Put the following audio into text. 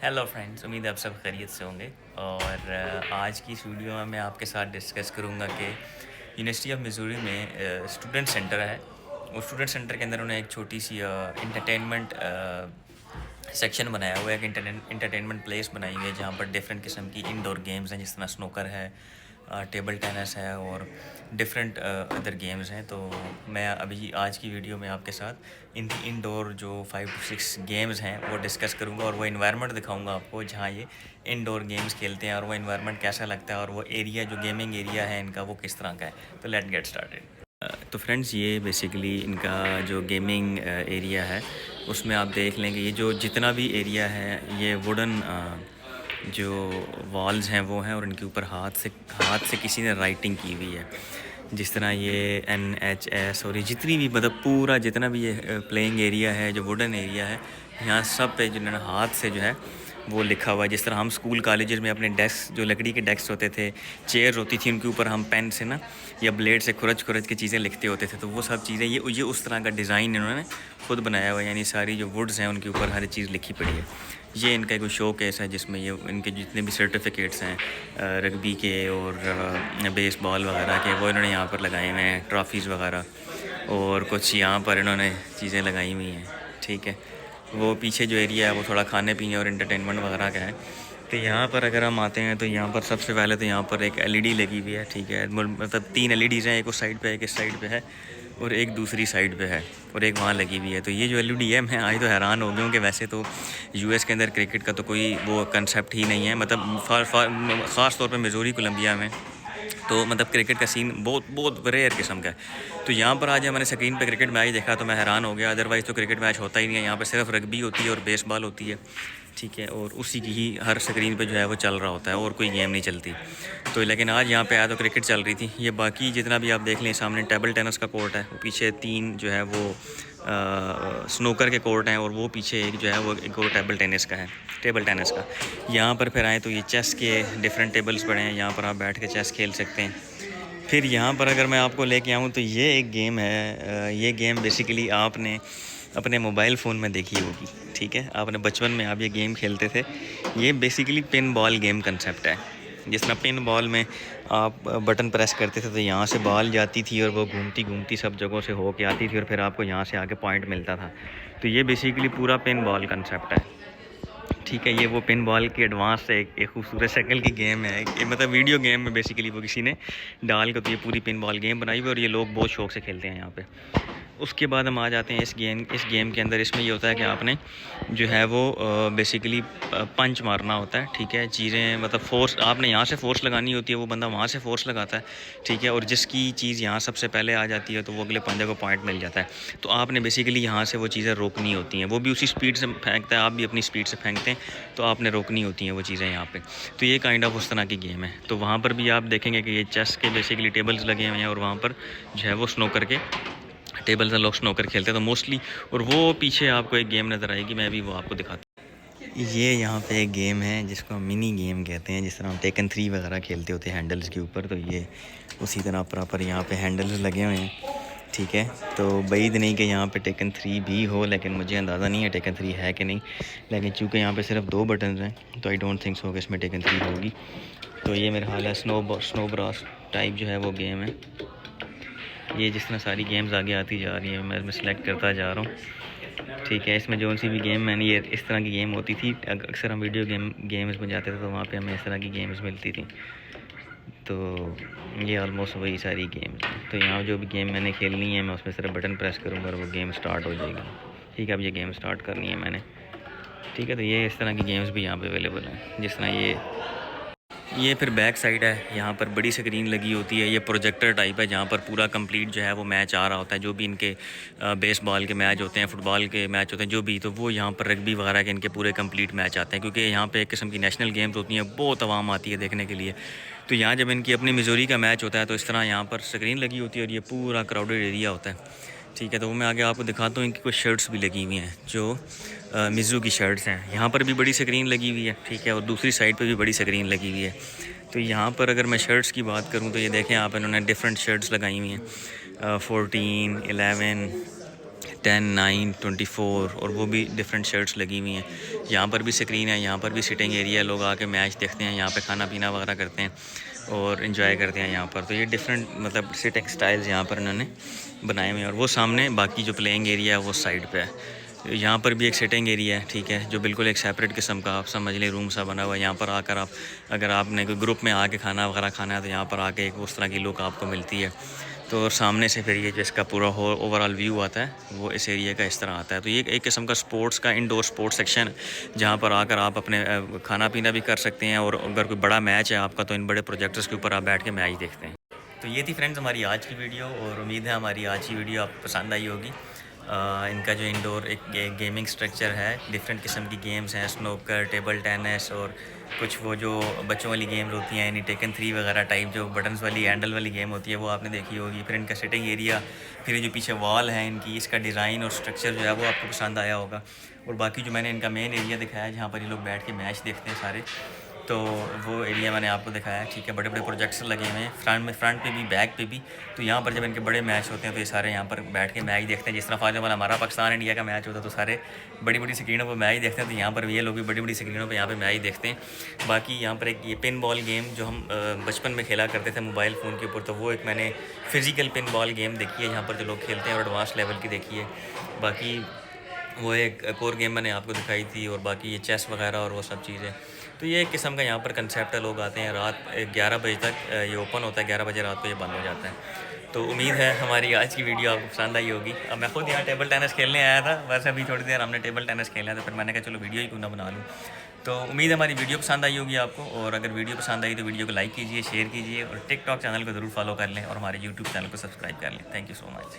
Hello friends, उम्मीद है आप सब खैरियत से होंगे। और आज की इस वीडियो में मैं आपके साथ डिस्कस करूंगा कि यूनिवर्सिटी ऑफ मिज़ूरी में स्टूडेंट सेंटर है। उस स्टूडेंट सेंटर के अंदर उन्होंने एक छोटी सी इंटरटेनमेंट सेक्शन बनाया हुआ है, एक इंटरटेनमेंट प्लेस बनाई हुई है जहाँ पर डिफरेंट किस्म की इंडोर गेम्स हैं, जिस तरह स्नूकर है, टेबल टेनिस है और डिफरेंट अदर गेम्स हैं। तो मैं अभी आज की वीडियो में आपके साथ इनकी इंडोर जो 5 to 6 गेम्स हैं वो डिस्कस करूंगा और वो इन्वायरमेंट दिखाऊंगा आपको जहाँ ये इंडोर गेम्स खेलते हैं और वो इन्वायरमेंट कैसा लगता है और वो एरिया जो गेमिंग एरिया है इनका वो किस तरह का है। तो लेट गेट स्टार्टेड। तो फ्रेंड्स, ये बेसिकली इनका जो गेमिंग एरिया है उसमें आप देख लेंगे ये जो जितना भी एरिया है ये वुडन जो वॉल्स हैं वो हैं और इनके ऊपर हाथ से किसी ने राइटिंग की हुई है। जिस तरह ये NHS और ये जितनी भी मतलब पूरा जितना भी ये प्लेइंग एरिया है जो वुडन एरिया है, यहाँ सब पे जिन्होंने हाथ से जो है वो लिखा हुआ है। जिस तरह हम स्कूल कॉलेजेस में अपने डेस्क जो लकड़ी के डेस्क होते थे, चेयर होती थी, उनके ऊपर हम पेन से ना या ब्लेड से खुरच के चीज़ें लिखते होते थे, तो वो सब चीज़ें ये उस तरह का डिज़ाइन इन्होंने खुद बनाया हुआ है। यानी सारी जो वुड्स हैं उनके ऊपर हर चीज़ लिखी पड़ी है। ये इनका एक शो केस है जिसमें ये इनके जितने भी सर्टिफिकेट्स हैं रग्बी के और बेसबॉल वगैरह के वो इन्होंने यहाँ पर लगाए हुए हैं, ट्रॉफ़ीज़ वगैरह। और कुछ यहाँ पर इन्होंने चीज़ें लगाई हुई हैं। ठीक है, वो पीछे जो एरिया है वो थोड़ा खाने पीने और एंटरटेनमेंट वगैरह का है। तो यहाँ पर अगर हम आते हैं तो यहाँ पर सबसे पहले तो यहाँ पर एक LED लगी हुई है। ठीक है, मतलब 3 LEDs हैं, एक उस साइड पे, एक इस साइड पे है और एक दूसरी साइड पे है और एक वहाँ लगी हुई है। तो ये जो LED है, मैं आज तो हैरान हो गया हूँ कि वैसे तो US के अंदर क्रिकेट का तो कोई वो कंसेप्ट ही नहीं है। मतलब ख़ास तौर पर मिज़ोरी कोलंबिया में तो मतलब क्रिकेट का सीन बहुत बहुत रेयर किस्म का है। तो यहाँ पर आज मैंने स्क्रीन पे क्रिकेट मैच देखा तो मैं हैरान हो गया। अदरवाइज़ तो क्रिकेट मैच होता ही नहीं है, यहाँ पर सिर्फ रग्बी होती है और बेसबॉल होती है। ठीक है, और उसी की ही हर स्क्रीन पे जो है वो चल रहा होता है और कोई गेम नहीं चलती। तो लेकिन आज यहाँ पे आया तो क्रिकेट चल रही थी। ये बाकी जितना भी आप देख लें, सामने टेबल टेनिस का कोर्ट है, पीछे 3 जो है वो स्नूकर के कोर्ट हैं और वो पीछे एक जो है वो एक और टेबल टेनिस का। यहाँ पर फिर आए तो ये चेस के डिफरेंट टेबल्स पड़े हैं, यहाँ पर आप बैठ के चेस खेल सकते हैं। फिर यहाँ पर अगर मैं आपको लेके आऊँ तो ये एक गेम है। ये गेम बेसिकली आपने अपने मोबाइल फ़ोन में देखी होगी। ठीक है, आपने बचपन में आप ये गेम खेलते थे। ये basically pin ball game concept है। जिस तरह पिन बॉल में आप बटन प्रेस करते थे तो यहाँ से बॉल जाती थी और वो घूमती घूमती सब जगहों से हो के आती थी और फिर आपको यहाँ से आके पॉइंट मिलता था। तो ये बेसिकली पूरा पिन बॉल कंसेप्ट है। ठीक है, ये वो पिन बॉल की एडवांस से एक खूबसूरत शक्ल की गेम है। ये मतलब वीडियो गेम में बेसिकली वो किसी ने डाल कर तो ये पूरी पिन बॉल गेम बनाई हुई और ये लोग बहुत शौक से खेलते हैं यहाँ पे। उसके बाद हम आ जाते हैं इस गेम के अंदर। इसमें ये होता है कि आपने जो है वो बेसिकली पंच मारना होता है। ठीक है, चीज़ें मतलब फोर्स आपने यहाँ से फोर्स लगानी होती है, वो बंदा वहाँ से फोर्स लगाता है। ठीक है, और जिसकी चीज़ यहाँ सबसे पहले आ जाती है तो वो अगले बंदे को पॉइंट मिल जाता है। तो आपने बेसिकली यहाँ से वो चीज़ें रोकनी होती हैं। वो भी उसी स्पीड से फेंकता है, आप भी अपनी स्पीड से फेंकते हैं, तो आपने रोकनी होती हैं वो चीज़ें यहाँ पे। तो ये काइंड ऑफ उस तरह की गेम है। तो वहाँ पर भी आप देखेंगे कि ये चेस के बेसिकली टेबल्स लगे हुए हैं और वहाँ पर जो है वो स्नूकर के टेबल से लोग स्नूकर खेलते हैं तो मोस्टली। और वो पीछे आपको एक गेम नज़र आएगी, मैं भी वो आपको दिखाता हूँ। ये यहाँ पे एक गेम है जिसको हम मिनी गेम कहते हैं। जिस तरह हम टेकन 3 वगैरह खेलते होते हैं हैंडल्स के ऊपर, तो ये उसी तरह प्रॉपर यहाँ पे हैंडल्स लगे हुए हैं। ठीक है, तो बैद नहीं कि यहाँ पे टेकन 3 भी हो, लेकिन मुझे अंदाज़ा नहीं है टेकन 3 है कि नहीं। लेकिन चूँकि यहाँ पे सिर्फ 2 बटन हैं तो आई डोंट थिंक सो कि इसमें टेकन 3 होगी। तो ये मेरा हाल है स्नो ब्रास टाइप जो है वो गेम है। ये जिस तरह सारी गेम्स आगे आती जा रही हैं मैं इसमें सेलेक्ट करता जा रहा हूँ। ठीक है, इसमें जो सी भी गेम मैंने ये इस तरह की गेम होती थी, अक्सर हम वीडियो गेम्स में जाते थे तो वहाँ पे हमें इस तरह की गेम्स मिलती थी। तो ये ऑलमोस्ट वही सारी गेम्स हैं। तो यहाँ जो भी गेम मैंने खेलनी है मैं उसमें सिर्फ बटन प्रेस करूँगा और वो गेम स्टार्ट हो जाएगी। ठीक है, अब ये गेम स्टार्ट करनी है मैंने। ठीक है, तो ये इस तरह की गेम्स भी यहाँ पे अवेलेबल हैं। जिस तरह ये फिर बैक साइड है, यहाँ पर बड़ी स्क्रीन लगी होती है। ये प्रोजेक्टर टाइप है जहाँ पर पूरा कंप्लीट जो है वो मैच आ रहा होता है। जो भी इनके बेसबॉल के मैच होते हैं, फुटबॉल के मैच होते हैं, जो भी, तो वो यहाँ पर रग्बी वगैरह के इनके पूरे कंप्लीट मैच आते हैं। क्योंकि यहाँ पे एक किस्म की नेशनल गेम्स होती हैं, बहुत आवाम आती है देखने के लिए। तो यहाँ जब इनकी अपनी मिज़ोरी का मैच होता है तो इस तरह यहाँ पर स्क्रीन लगी होती है और ये पूरा क्राउडेड एरिया होता है। ठीक है, तो वो मैं आगे आपको दिखाता हूँ। इनकी कुछ शर्ट्स भी लगी हुई हैं जो मिज़ू की शर्ट्स हैं। यहाँ पर भी बड़ी स्क्रीन लगी हुई है। ठीक है, और दूसरी साइड पे भी बड़ी स्क्रीन लगी हुई है। तो यहाँ पर अगर मैं शर्ट्स की बात करूँ तो ये देखें आप, इन्होंने डिफरेंट शर्ट्स लगाई हुई हैं, 14, 11, 10, 9, 24 और वो भी डिफरेंट शर्ट्स लगी हुई हैं। यहाँ पर भी स्क्रीन है, यहाँ पर भी सिटिंग एरिया है, लोग आके मैच देखते हैं, यहाँ पे खाना पीना वगैरह करते हैं और इन्जॉय करते हैं यहाँ पर। तो ये डिफरेंट मतलब सिटिंग स्टाइल्स यहाँ पर इन्होंने बनाए हुए हैं। और वो सामने बाकी जो प्लेइंग एरिया है वो साइड पे है। यहाँ पर भी एक सिटिंग एरिया है, ठीक है, जो बिल्कुल एक सेपरेट किस्म का आप समझ लें रूम सा बना हुआ है। यहाँ पर आकर आप अगर आपने कोई ग्रुप में आके खाना वगैरह खाना है तो यहाँ पर आके एक उस तरह की लुक आपको मिलती है। तो और सामने से फिर ये जो इसका पूरा ओवरऑल व्यू आता है वो इस एरिया का इस तरह आता है। तो ये एक किस्म का स्पोर्ट्स का इंडोर स्पोर्ट्स सेक्शन है, जहाँ पर आकर आप अपने खाना पीना भी कर सकते हैं और अगर कोई बड़ा मैच है आपका तो इन बड़े प्रोजेक्टर्स के ऊपर आप बैठ के मैच देखते हैं। तो ये थी फ्रेंड्स हमारी आज की वीडियो और उम्मीद है हमारी आज की वीडियो आपको पसंद आई होगी। इनका जो इंडोर एक गेमिंग स्ट्रक्चर है, डिफरेंट किस्म की गेम्स हैं, स्नोकर, टेबल टेनिस और कुछ वो जो बच्चों वाली गेम्स होती हैं यानी टेकन 3 वगैरह टाइप जो बटन्स वाली हैंडल वाली गेम होती है वो आपने देखी होगी। फिर इनका सिटिंग एरिया, फिर जो पीछे वॉल है इनकी, इसका डिज़ाइन और स्ट्रक्चर जो है वो आपको पसंद आया होगा। और बाकी जो मैंने इनका मेन एरिया दिखाया है जहाँ पर ये लोग बैठ के मैच देखते हैं सारे, तो वो एरिया मैंने आपको दिखाया है, ठीक है। बड़े बड़े प्रोजेक्ट्स लगे हुए हैं फ्रंट पे भी, बैक पे भी। तो यहाँ पर जब इनके बड़े मैच होते हैं तो ये सारे यहाँ पर बैठ के मैच देखते हैं। जिस तरह फॉर एग्जाम्पल हमारा पाकिस्तान इंडिया का मैच होता है तो सारे बड़ी बड़ी स्क्रीनों पर मैच देखते हैं, तो यहाँ पर भी ये लोग भी बड़ी बड़ी स्क्रीनों पर यहाँ पर मैच देखते हैं। बाकी यहाँ पर एक ये पिन बॉल गेम जो हम बचपन में खेला करते थे मोबाइल फ़ोन के ऊपर, तो वो एक मैंने फ़िज़िकल पिन बॉल गेम देखी है यहाँ पर जो लोग खेलते हैं और एडवांस लेवल की देखी है। बाकी वो एक और गेम मैंने आपको दिखाई थी और बाकी ये चेस वगैरह और वो सब चीज़ें। तो ये एक किस्म का यहाँ पर कंसेप्ट है, लोग आते हैं रात 11 बजे तक ये ओपन होता है, 11 बजे रात को ये बंद हो जाता है। तो उम्मीद है हमारी आज की वीडियो आपको पसंद आई होगी। अब मैं खुद यहाँ टेबल टेनिस खेलने आया था, बस अभी थोड़ी देर हमने टेबल टेनिस खेला तो फिर मैंने कहा चलो वीडियो ही क्यों ना बना लूँ। तो उम्मीद है हमारी वीडियो पसंद आई होगी आपको, और अगर वीडियो पसंद आई तो वीडियो को लाइक कीजिए, शेयर कीजिए और टिकटॉक चैनल को ज़रूर फॉलो कर लें और हमारे यूट्यूब चैनल को सब्सक्राइब कर लें। Thank you so much.